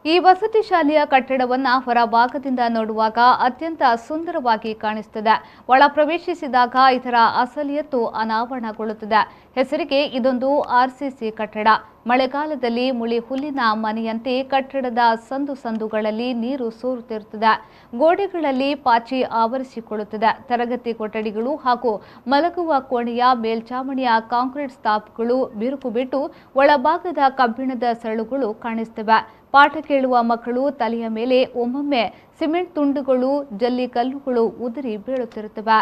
ಈ ವಸತಿ ಶಾಲೆಯ ಕಟ್ಟಡವನ್ನು ಹೊರಭಾಗದಿಂದ ನೋಡುವಾಗ ಅತ್ಯಂತ ಸುಂದರವಾಗಿ ಕಾಣಿಸುತ್ತದೆ. ಒಳ ಪ್ರವೇಶಿಸಿದಾಗ ಇದರ ಅಸಲಿಯತ್ತು ಅನಾವರಣಗೊಳ್ಳುತ್ತದೆ. ಹೆಸರಿಗೆ ಇದೊಂದು ಆರ್ಸಿಸಿ ಕಟ್ಟಡ. ಮಳೆಗಾಲದಲ್ಲಿ ಮುಳಿ ಹುಲ್ಲಿನ ಮನೆಯಂತೆ ಕಟ್ಟಡದ ಸಂದುಗಳಲ್ಲಿ ನೀರು ಸೋರುತ್ತಿರುತ್ತದೆ. ಗೋಡೆಗಳಲ್ಲಿ ಪಾಚಿ ಆವರಿಸಿಕೊಳ್ಳುತ್ತದೆ. ತರಗತಿ ಕೊಠಡಿಗಳು ಹಾಗೂ ಮಲಗುವ ಕೋಣೆಯ ಮೇಲ್ಛಾವಣಿಯ ಕಾಂಕ್ರೀಟ್ ಸ್ಲಾಬ್ಗಳು ಬಿರುಕು ಬಿಟ್ಟು ಒಳಭಾಗದ ಕಬ್ಬಿಣದ ಸರಳುಗಳು ಕಾಣಿಸುತ್ತವೆ. ಪಾಠ ಕೇಳುವ ಮಕ್ಕಳು ತಲೆಯ ಮೇಲೆ ಒಮ್ಮೊಮ್ಮೆ ಸಿಮೆಂಟ್ ತುಂಡುಗಳು, ಜಲ್ಲಿ ಕಲ್ಲುಗಳು ಉದುರಿ ಬೀಳುತ್ತಿರುತ್ತವೆ.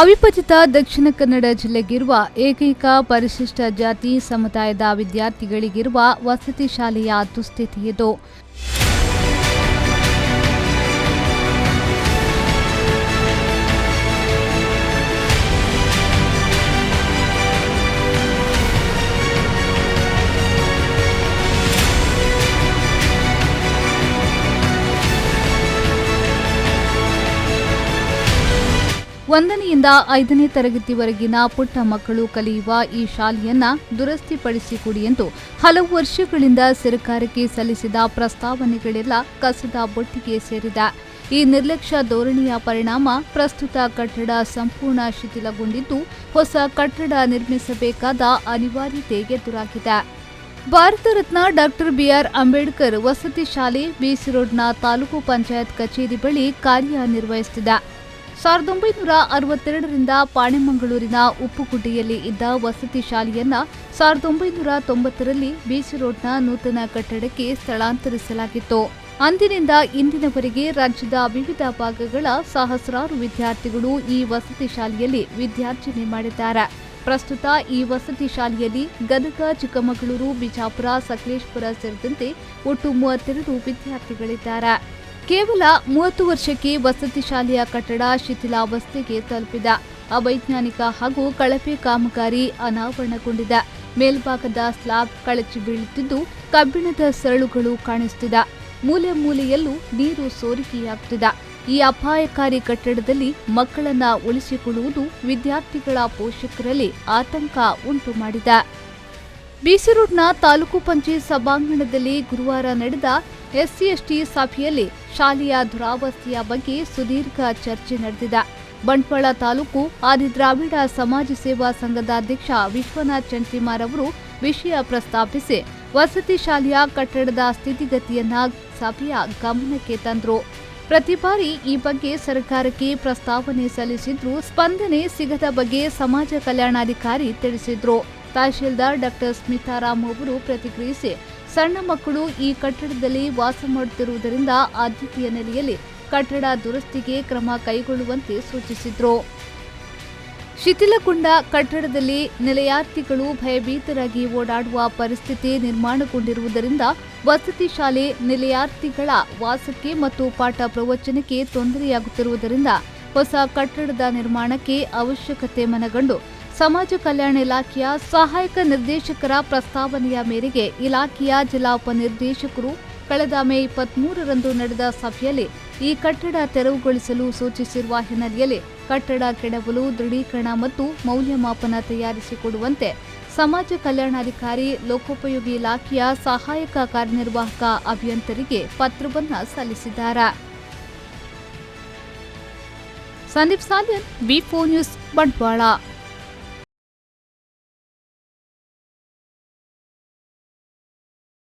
ಅವಿಭಜಿತ ದಕ್ಷಿಣ ಕನ್ನಡ ಜಿಲ್ಲೆಗಿರುವ ಏಕೈಕ ಪರಿಶಿಷ್ಟ ಜಾತಿ ಸಮುದಾಯದ ವಿದ್ಯಾರ್ಥಿಗಳಿಗಿರುವ ವಸತಿ ಶಾಲೆಯ ದುಸ್ಥಿತಿ ಇದು. ಒಂದನೆಯಿಂದ 5ನೇ ತರಗತಿವರೆಗಿನ ಪುಟ್ಟ ಮಕ್ಕಳು ಕಲಿಯುವ ಈ ಶಾಲೆಯನ್ನ ದುರಸ್ತಿಪಡಿಸಿಕೊಡಿ ಎಂದು ಹಲವು ವರ್ಷಗಳಿಂದ ಸರ್ಕಾರಕ್ಕೆ ಸಲ್ಲಿಸಿದ ಪ್ರಸ್ತಾವನೆಗಳೆಲ್ಲ ಕಸದ ಬುಟ್ಟಿಗೆ ಸೇರಿದೆ. ಈ ನಿರ್ಲಕ್ಷ್ಯ ಧೋರಣೆಯ ಪರಿಣಾಮ ಪ್ರಸ್ತುತ ಕಟ್ಟಡ ಸಂಪೂರ್ಣ ಶಿಥಿಲಗೊಂಡಿದ್ದು ಹೊಸ ಕಟ್ಟಡ ನಿರ್ಮಿಸಬೇಕಾದ ಅನಿವಾರ್ಯತೆ ಎದುರಾಗಿದೆ. ಭಾರತ ರತ್ನ ಡಾಕ್ಟರ್ ಬಿಆರ್ ಅಂಬೇಡ್ಕರ್ ವಸತಿ ಶಾಲೆ ಬಿಸಿ ರೋಡ್ನ ತಾಲೂಕು ಪಂಚಾಯತ್ ಕಚೇರಿ ಬಳಿ ಕಾರ್ಯನಿರ್ವಹಿಸುತ್ತಿದೆ. 1962ರಿಂದ ಪಾಣೆಮಂಗಳೂರಿನ ಉಪ್ಪುಗುಡ್ಡೆಯಲ್ಲಿ ಇದ್ದ ವಸತಿ ಶಾಲೆಯನ್ನ 1990ರಲ್ಲಿ ಬಿಸಿ ರೋಡ್ನ ನೂತನ ಕಟ್ಟಡಕ್ಕೆ ಸ್ಥಳಾಂತರಿಸಲಾಗಿತ್ತು. ಅಂದಿನಿಂದ ಇಂದಿನವರೆಗೆ ರಾಜ್ಯದ ವಿವಿಧ ಭಾಗಗಳ ಸಹಸ್ರಾರು ವಿದ್ಯಾರ್ಥಿಗಳು ಈ ವಸತಿ ಶಾಲೆಯಲ್ಲಿ ವಿದ್ಯಾರ್ಜನೆ ಮಾಡಿದ್ದಾರೆ. ಪ್ರಸ್ತುತ ಈ ವಸತಿ ಶಾಲೆಯಲ್ಲಿ ಗದಗ, ಚಿಕ್ಕಮಗಳೂರು, ಬಿಜಾಪುರ, ಸಕಲೇಶಪುರ ಸೇರಿದಂತೆ ಒಟ್ಟು 32 ವಿದ್ಯಾರ್ಥಿಗಳಿದ್ದಾರೆ. ಕೇವಲ 30 ವರ್ಷಕ್ಕೆ ವಸತಿ ಶಾಲೆಯ ಕಟ್ಟಡ ಶಿಥಿಲಾವಸ್ಥೆಗೆ ತಲುಪಿದೆ. ಅವೈಜ್ಞಾನಿಕ ಹಾಗೂ ಕಳಪೆ ಕಾಮಗಾರಿ ಅನಾವರಣಗೊಂಡಿದೆ. ಮೇಲ್ಭಾಗದ ಸ್ಲಾಬ್ ಕಳಚಿ ಬೀಳುತ್ತಿದ್ದು ಕಬ್ಬಿಣದ ಸರಳುಗಳು ಕಾಣಿಸುತ್ತಿದೆ. ಮೂಲೆ ಮೂಲೆಯಲ್ಲೂ ನೀರು ಸೋರಿಕೆಯಾಗುತ್ತಿದೆ. ಈ ಅಪಾಯಕಾರಿ ಕಟ್ಟಡದಲ್ಲಿ ಮಕ್ಕಳನ್ನ ಉಳಿಸಿಕೊಳ್ಳುವುದು ವಿದ್ಯಾರ್ಥಿಗಳ ಪೋಷಕರಲ್ಲಿ ಆತಂಕ ಉಂಟು ಮಾಡಿದೆ. ಬಿಸಿ ರೋಡ್ನ ತಾಲೂಕು ಪಂಚಾಯತ್ ಸಭಾಂಗಣದಲ್ಲಿ ಗುರುವಾರ ನಡೆದ ಎಸ್ಸಿ/ಎಸ್ಟಿ ಸಭೆಯಲ್ಲಿ ಶಾಲೆಯ ದುರಾವಸ್ಥೆಯ ಬಗ್ಗೆ ಸುದೀರ್ಘ ಚರ್ಚೆ ನಡೆದಿದೆ. ಬಂಟ್ವಾಳ ತಾಲೂಕು ಆದಿದ್ರಾವಿಡ ಸಮಾಜ ಸೇವಾ ಸಂಘದ ಅಧ್ಯಕ್ಷ ವಿಶ್ವನಾಥ್ ಚಂಟಿಮಾರ್ ಅವರು ವಿಷಯ ಪ್ರಸ್ತಾಪಿಸಿ ವಸತಿ ಶಾಲೆಯ ಕಟ್ಟಡದ ಸ್ಥಿತಿಗತಿಯನ್ನ ಸಭೆಯ ಗಮನಕ್ಕೆ ತಂದರು. ಪ್ರತಿ ಬಾರಿ ಈ ಬಗ್ಗೆ ಸರ್ಕಾರಕ್ಕೆ ಪ್ರಸ್ತಾವನೆ ಸಲ್ಲಿಸಿದ್ರೂ ಸ್ಪಂದನೆ ಸಿಗದ ಬಗ್ಗೆ ಸಮಾಜ ಕಲ್ಯಾಣಾಧಿಕಾರಿ ತಿಳಿಸಿದ್ರು. ತಹಶೀಲ್ದಾರ್ ಡಾಕ್ಟರ್ ಸ್ಮಿತಾರಾಮ್ ಅವರು ಪ್ರತಿಕ್ರಿಯಿಸಿ, ಸಣ್ಣ ಮಕ್ಕಳು ಈ ಕಟ್ಟಡದಲ್ಲಿ ವಾಸ ಮಾಡುತ್ತಿರುವುದರಿಂದ ಆದ್ಯತೆಯ ನೆಲೆಯಲ್ಲಿ ಕಟ್ಟಡ ದುರಸ್ತಿಗೆ ಕ್ರಮ ಕೈಗೊಳ್ಳುವಂತೆ ಸೂಚಿಸಿದರು. ಶಿಥಿಲಗೊಂಡ ಕಟ್ಟಡದಲ್ಲಿ ನೆಲೆಯಾರ್ಥಿಗಳು ಭಯಭೀತರಾಗಿ ಓಡಾಡುವ ಪರಿಸ್ಥಿತಿ ನಿರ್ಮಾಣಗೊಂಡಿರುವುದರಿಂದ ವಸತಿ ಶಾಲೆ ನೆಲೆಯಾರ್ಥಿಗಳ ವಾಸಕ್ಕೆ ಮತ್ತು ಪಾಠ ಪ್ರವಚನಕ್ಕೆ ತೊಂದರೆಯಾಗುತ್ತಿರುವುದರಿಂದ ಹೊಸ ಕಟ್ಟಡದ ನಿರ್ಮಾಣಕ್ಕೆ ಅವಶ್ಯಕತೆ ಮನಗಂಡು ಸಮಾಜ ಕಲ್ಯಾಣ ಇಲಾಖೆಯ ಸಹಾಯಕ ನಿರ್ದೇಶಕರ ಪ್ರಸ್ತಾವನೆಯ ಮೇರೆಗೆ ಇಲಾಖೆಯ ಜಿಲ್ಲಾ ಉಪನಿರ್ದೇಶಕರು ಕಳೆದ ಮೇ 23ರಂದು ನಡೆದ ಸಭೆಯಲ್ಲಿ ಈ ಕಟ್ಟಡ ತೆರವುಗೊಳಿಸಲು ಸೂಚಿಸಿರುವ ಹಿನ್ನೆಲೆಯಲ್ಲಿ ಕಟ್ಟಡ ಕೆಡವಲು ದೃಢೀಕರಣ ಮತ್ತು ಮೌಲ್ಯಮಾಪನ ತಯಾರಿಸಿಕೊಡುವಂತೆ ಸಮಾಜ ಕಲ್ಯಾಣಾಧಿಕಾರಿ, ಲೋಕೋಪಯೋಗಿ ಇಲಾಖೆಯ ಸಹಾಯಕ ಕಾರ್ಯನಿರ್ವಾಹಕ ಅಭಿಯಂತರಿಗೆ ಪತ್ರವನ್ನು ಸಲ್ಲಿಸಿದ್ದಾರೆ. ಸಂದೀಪ್ ಸಾಲ್ಯನ್, ವಿ4 ನ್ಯೂಸ್, ಬಂಟ್ವಾಳ.